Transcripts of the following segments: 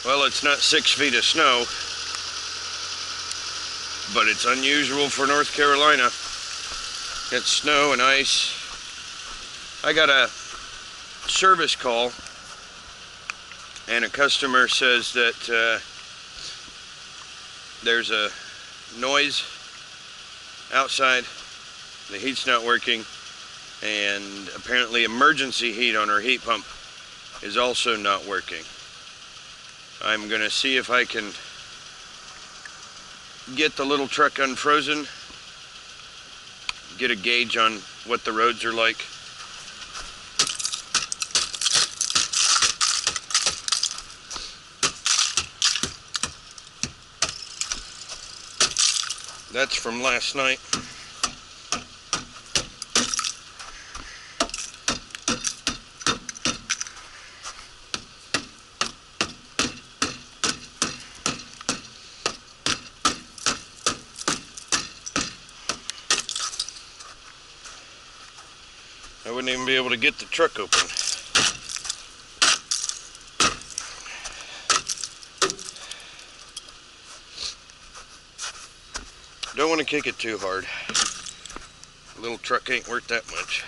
Well, it's not 6 feet of snow, but it's unusual for North Carolina. It's snow and ice. I got a service call, and a customer says that there's a noise outside, the heat's not working, and apparently emergency heat on her heat pump is also not working. I'm gonna see if I can get the little truck unfrozen, get a gauge on what the roads are like. That's from last night. I wouldn't even be able to get the truck open. Don't want to kick it too hard. The little truck ain't worth that much.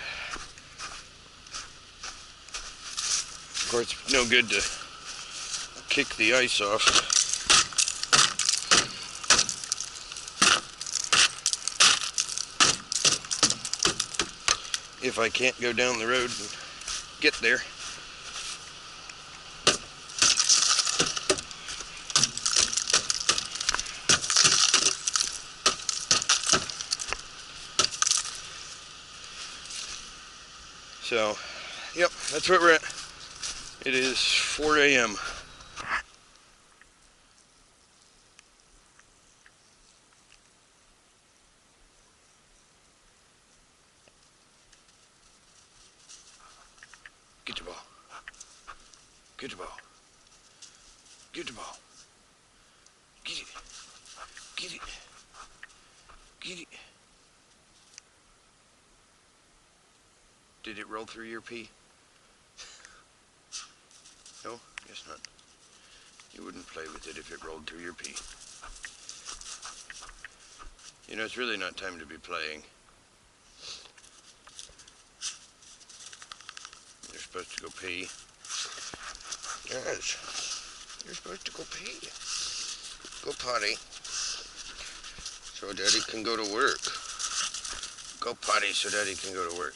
Of course, it's no good to kick the ice off. If I can't go down the road and get there. So, yep, that's where we're at. It is 4 a.m. Get the ball. Get the ball. Get the ball. Get it. Get it. Get it. Did it roll through your pee? No? Guess not. You wouldn't play with it if it rolled through your pee. You know, it's really not time to be playing. You're supposed to go pee. Yes. You're supposed to go pee. Go potty. So Daddy can go to work. Go potty so Daddy can go to work.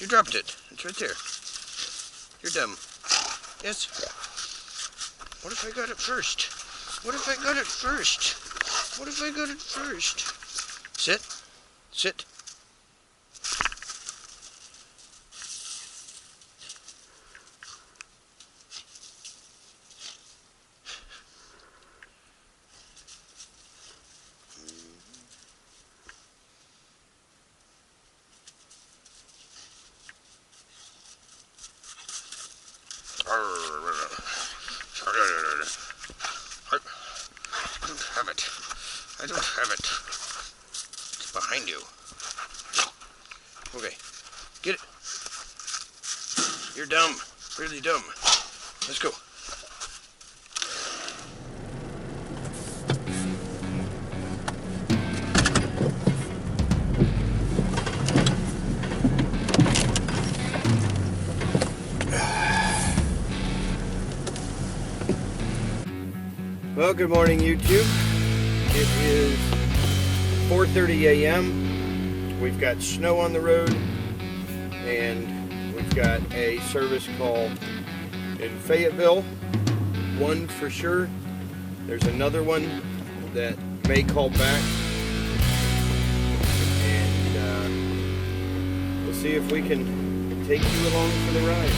You dropped it. It's right there. You're dumb. Yes. What if I got it first? What if I got it first? What if I got it first? Sit. Sit. I don't have it. It's behind you. Okay. Get it. You're dumb. Really dumb. Let's go. Well, good morning, YouTube. It is 4:30 a.m. We've got snow on the road, and we've got a service call in Fayetteville. One for sure. There's another one that may call back, and we'll see if we can take you along for the ride.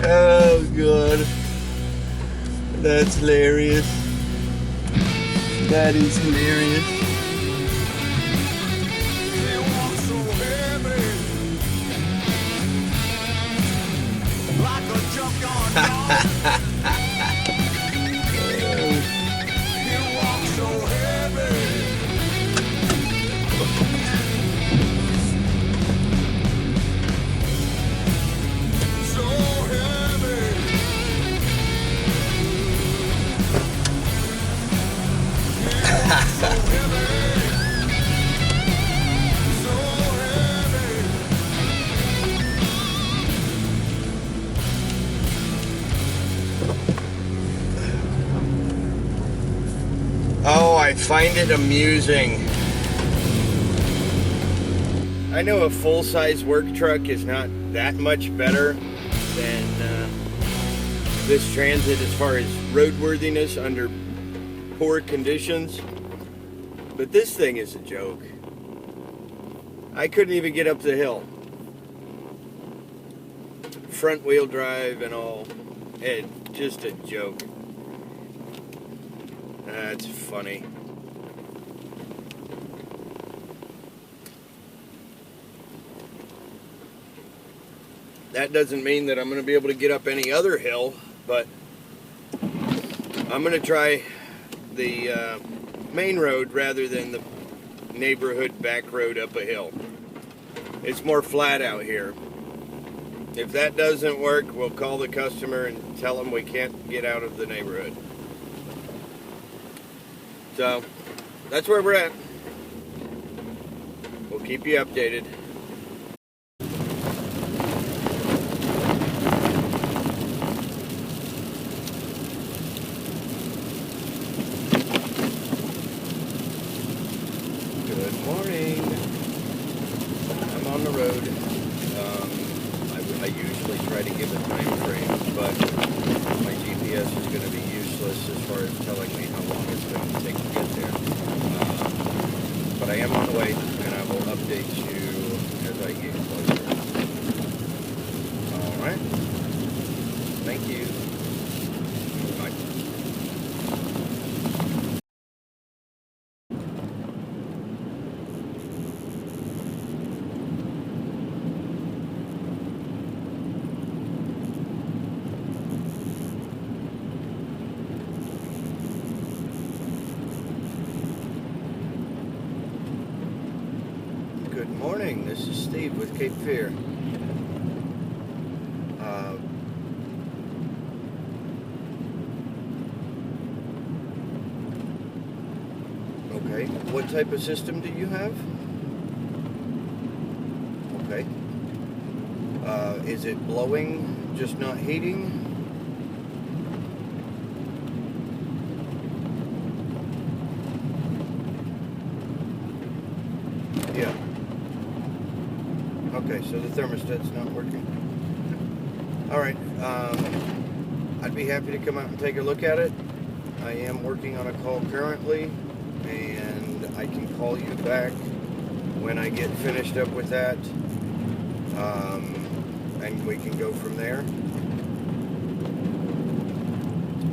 Oh God, that's hilarious. That is hilarious. Oh, I find it amusing. I know a full-size work truck is not that much better than this Transit as far as roadworthiness under poor conditions, but this thing is a joke. I couldn't even get up the hill. Front wheel drive and all. It's just a joke. That's funny. That doesn't mean that I'm going to be able to get up any other hill, but I'm going to try the main road rather than the neighborhood back road up a hill. It's more flat out here. If that doesn't work, we'll call the customer and tell them we can't get out of the neighborhood. So, that's where we're at. We'll keep you updated. Good morning. I'm on the road. I usually try to give a time frame, but my GPS is going to be useless as far as telling me how long it's going to take to get there. But I am on the way, and I will update you as I get closer. Alright. Thank you. Bye. Good morning, this is Steve with Cape Fear. Okay, what type of system do you have? Okay. Is it blowing, just not heating? Yeah. Okay, so the thermostat's not working. Alright, I'd be happy to come out and take a look at it. I am working on a call currently, and I can call you back when I get finished up with that, and we can go from there.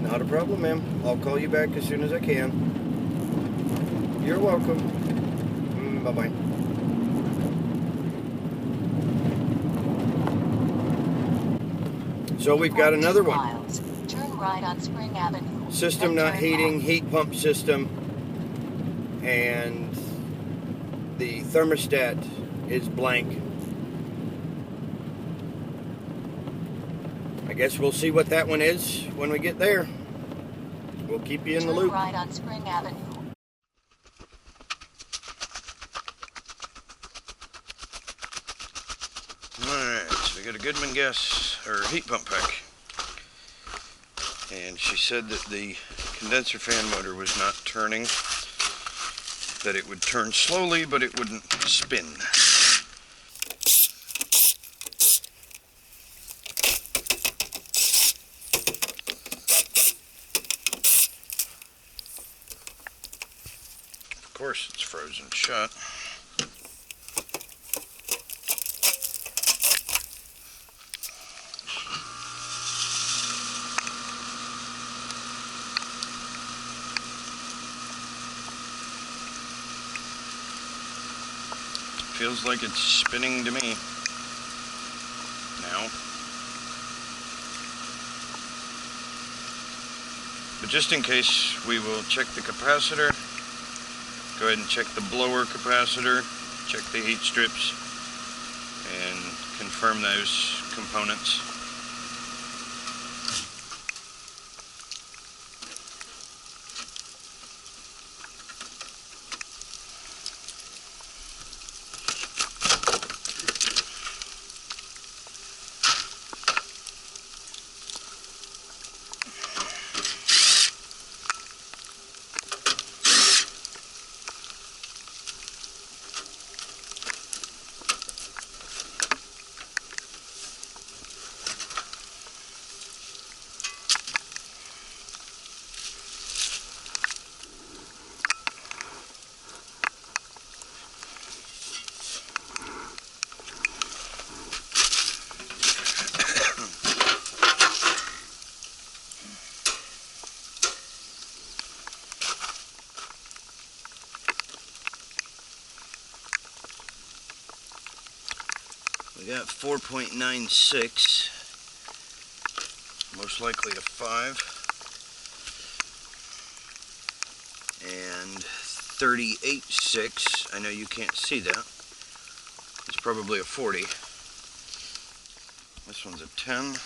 Not a problem, ma'am. I'll call you back as soon as I can. You're welcome. Bye-bye. So we've got another one. Turn right on Spring Avenue. System not heating, heat pump system, and the thermostat is blank. I guess we'll see what that one is when we get there. We'll keep you in the loop. Turn right on Spring Avenue. Alright, so we got a Goodman gas or heat pump pack, and she said that the condenser fan motor was not turning, that it would turn slowly but it wouldn't spin. course it's frozen shut. Feels like it's spinning to me now. But just in case, we will check the capacitor. Go ahead and check the blower capacitor, check the heat strips, and confirm those components. We got 4.96, most likely a 5, and 38.6. I know you can't see that. It's probably a 40. This one's a 10.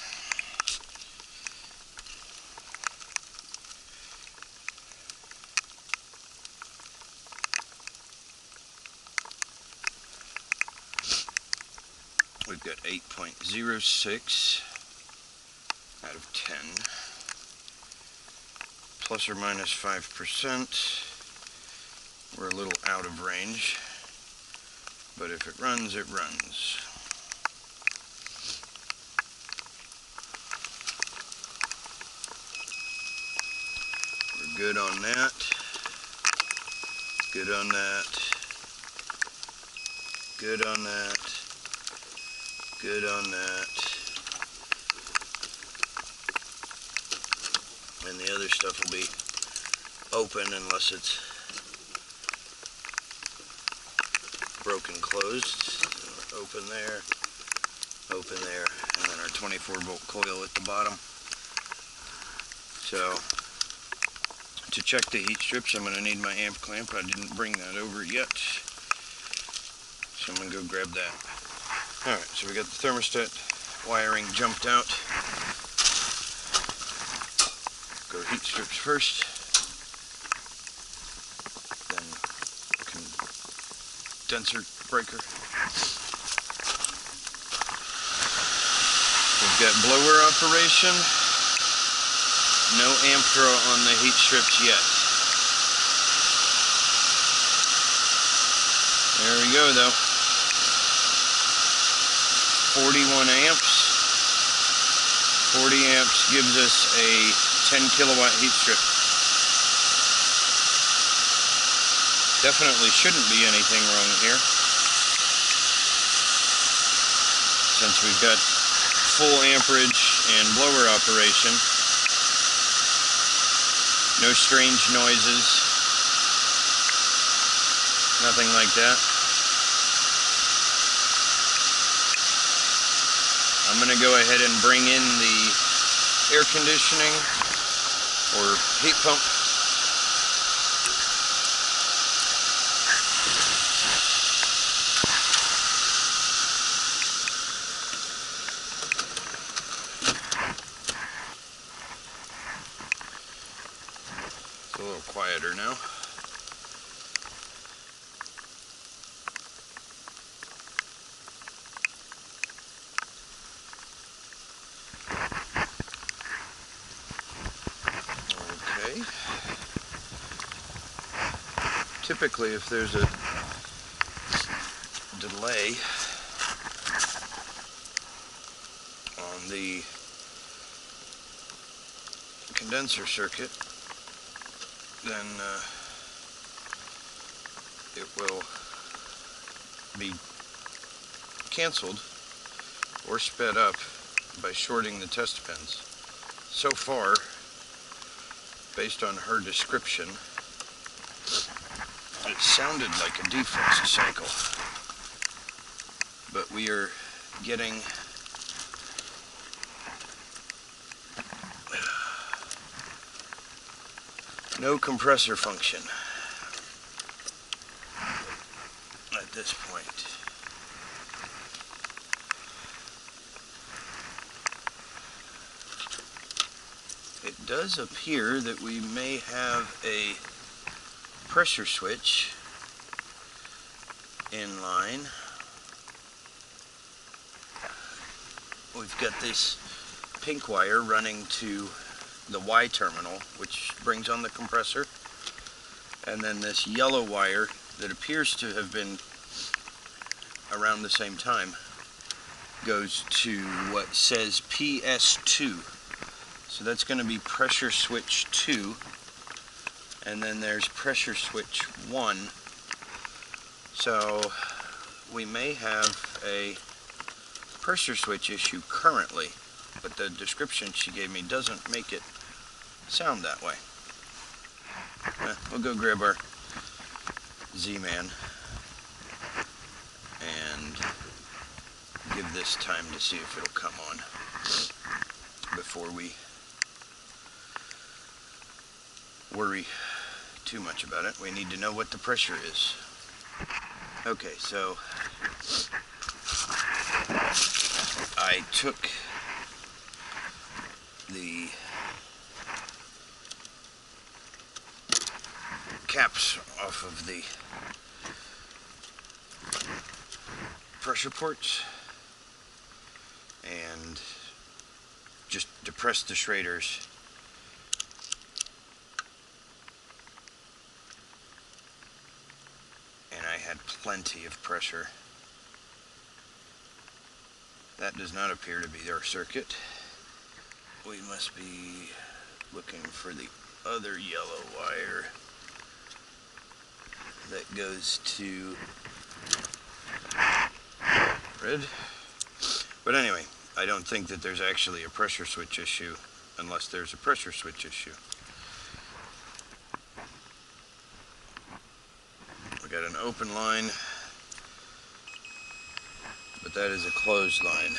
We've got 8.06 out of 10, plus or minus 5%. We're a little out of range, but if it runs, it runs. We're good on that, good on that, good on that. Good on that. And the other stuff will be open unless it's broken closed. So open there, and then our 24-volt coil at the bottom. So to check the heat strips, I'm going to need my amp clamp. I didn't bring that over yet, so I'm going to go grab that. Alright, so we got the thermostat wiring jumped out. Go heat strips first, then condenser breaker. We've got blower operation, no amp draw on the heat strips yet. There we go though. 41 amps. 40 amps gives us a 10 kilowatt heat strip. Definitely shouldn't be anything wrong here, since we've got full amperage and blower operation. No strange noises. Nothing like that. I'm going to go ahead and bring in the air conditioning or heat pump. It's a little quieter now. Typically, if there's a delay on the condenser circuit, then it will be canceled or sped up by shorting the test pins. So far, based on her description, it sounded like a defrost cycle, but we are getting no compressor function at this point. It does appear that we may have a pressure switch in line. We've got this pink wire running to the Y terminal, which brings on the compressor, and then this yellow wire that appears to have been around the same time goes to what says PS2. So that's going to be pressure switch 2, and then there's pressure switch 1. So we may have a pressure switch issue currently, but the description she gave me doesn't make it sound that way. We'll go grab our Z-Man and give this time to see if it'll come on before we worry too much about it. We need to know what the pressure is. Okay, so I took the caps off of the pressure ports and just depressed the Schraders. And I had plenty of pressure. That does not appear to be our circuit. We must be looking for the other yellow wire that goes to red. But anyway, I don't think that there's actually a pressure switch issue unless there's a pressure switch issue. We got an open line, but that is a closed line.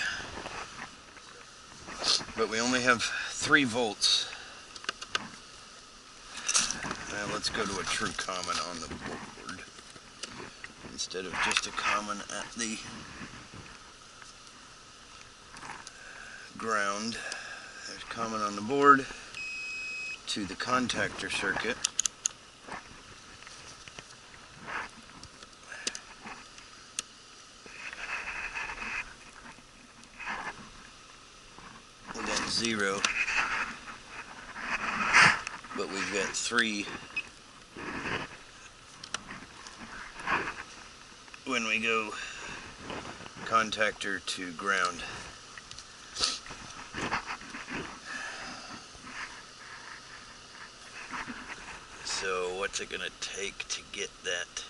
But we only have 3 volts. Now let's go to a true common on the board instead of just a common at the ground. There's common on the board to the contactor circuit. We got 0, but we've got 3 when we go contactor to ground. So what's it gonna take to get that?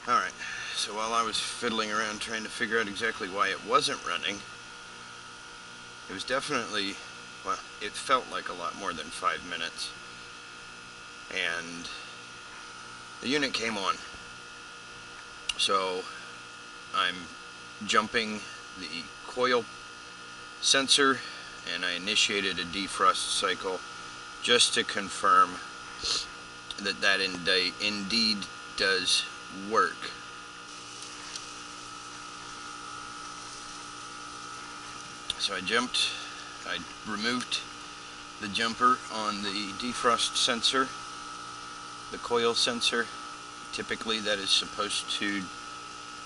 Alright, so while I was fiddling around trying to figure out exactly why it wasn't running, it was definitely, well, it felt like a lot more than 5 minutes. And the unit came on. So I'm jumping the coil sensor and I initiated a defrost cycle just to confirm that that indeed does work. So I removed the jumper on the defrost sensor, the coil sensor. Typically that is supposed to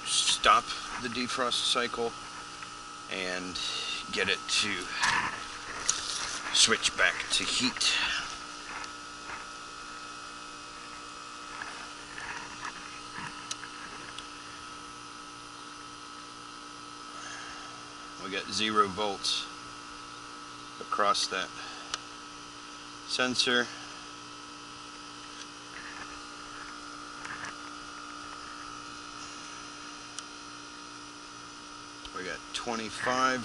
stop the defrost cycle and get it to switch back to heat. We got 0 volts across that sensor. 25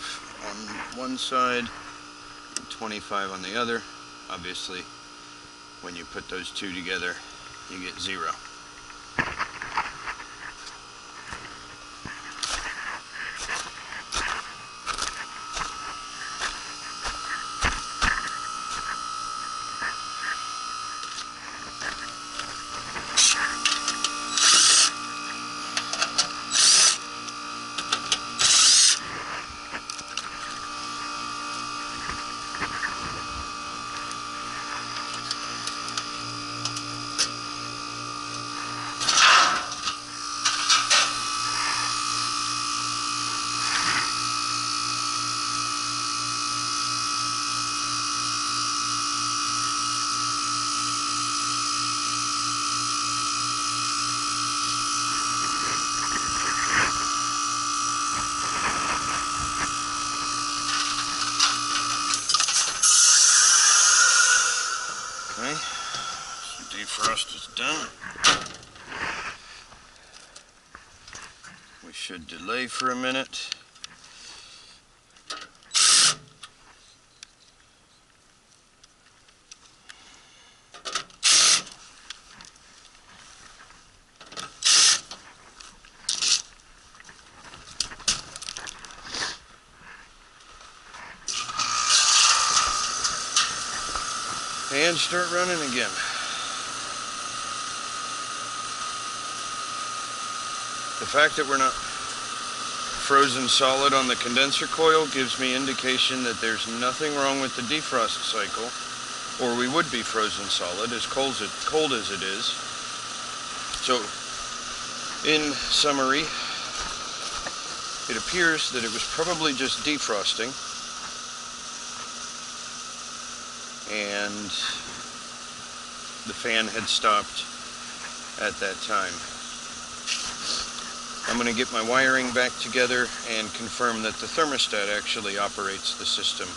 on one side, 25 on the other. Obviously, when you put those two together, you get 0. Okay, so defrost is done. We should delay for a minute. And start running again. The fact that we're not frozen solid on the condenser coil gives me indication that there's nothing wrong with the defrost cycle, or we would be frozen solid, as cold as it is. So, in summary, it appears that it was probably just defrosting, and the fan had stopped at that time. I'm going to get my wiring back together and confirm that the thermostat actually operates the system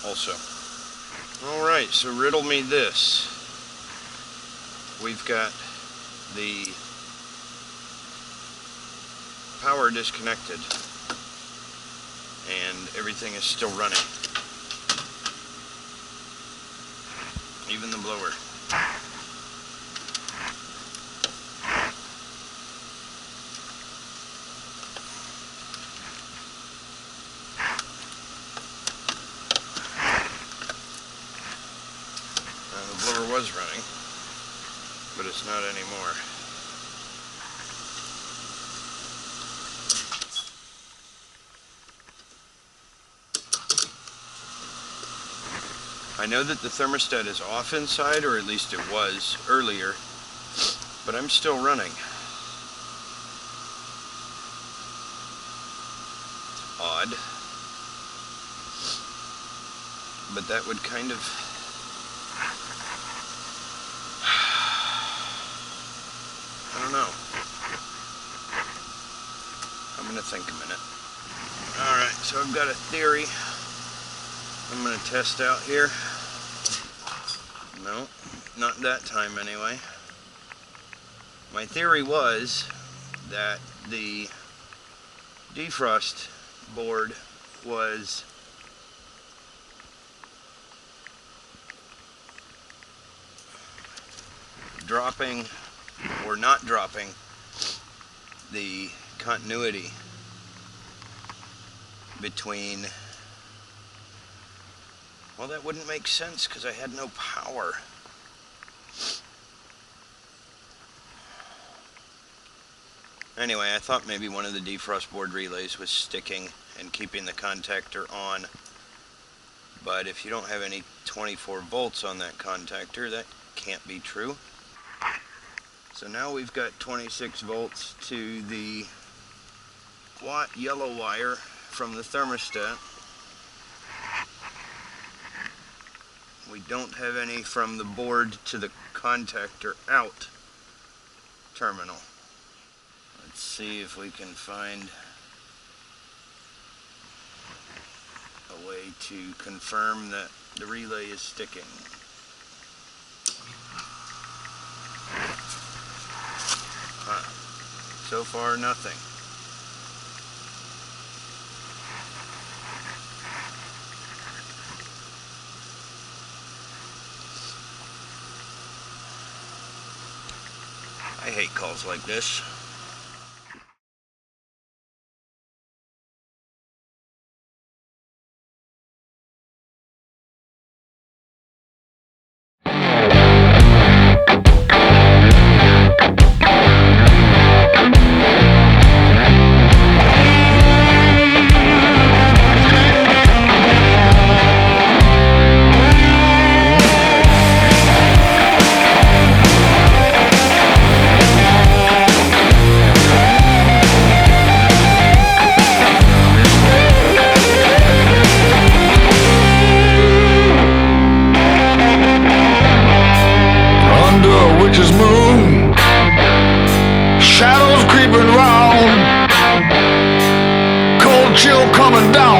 also. Alright, so riddle me this. We've got the power disconnected and everything is still running. Even the blower. The blower was running, but it's not anymore. I know that the thermostat is off inside, or at least it was earlier, but I'm still running. Odd. But that would kind of... I don't know. I'm going to think a minute. Alright, so I've got a theory I'm going to test out here. No, not that time anyway. My theory was that the defrost board was dropping or not dropping the continuity between... Well, that wouldn't make sense because I had no power. Anyway, I thought maybe one of the defrost board relays was sticking and keeping the contactor on. But if you don't have any 24 volts on that contactor, that can't be true. So now we've got 26 volts to the yellow wire from the thermostat. We don't have any from the board to the contactor out terminal. Let's see if we can find a way to confirm that the relay is sticking. So far, nothing. hate calls like this. Witch's moon, shadows creeping round, cold chill coming down.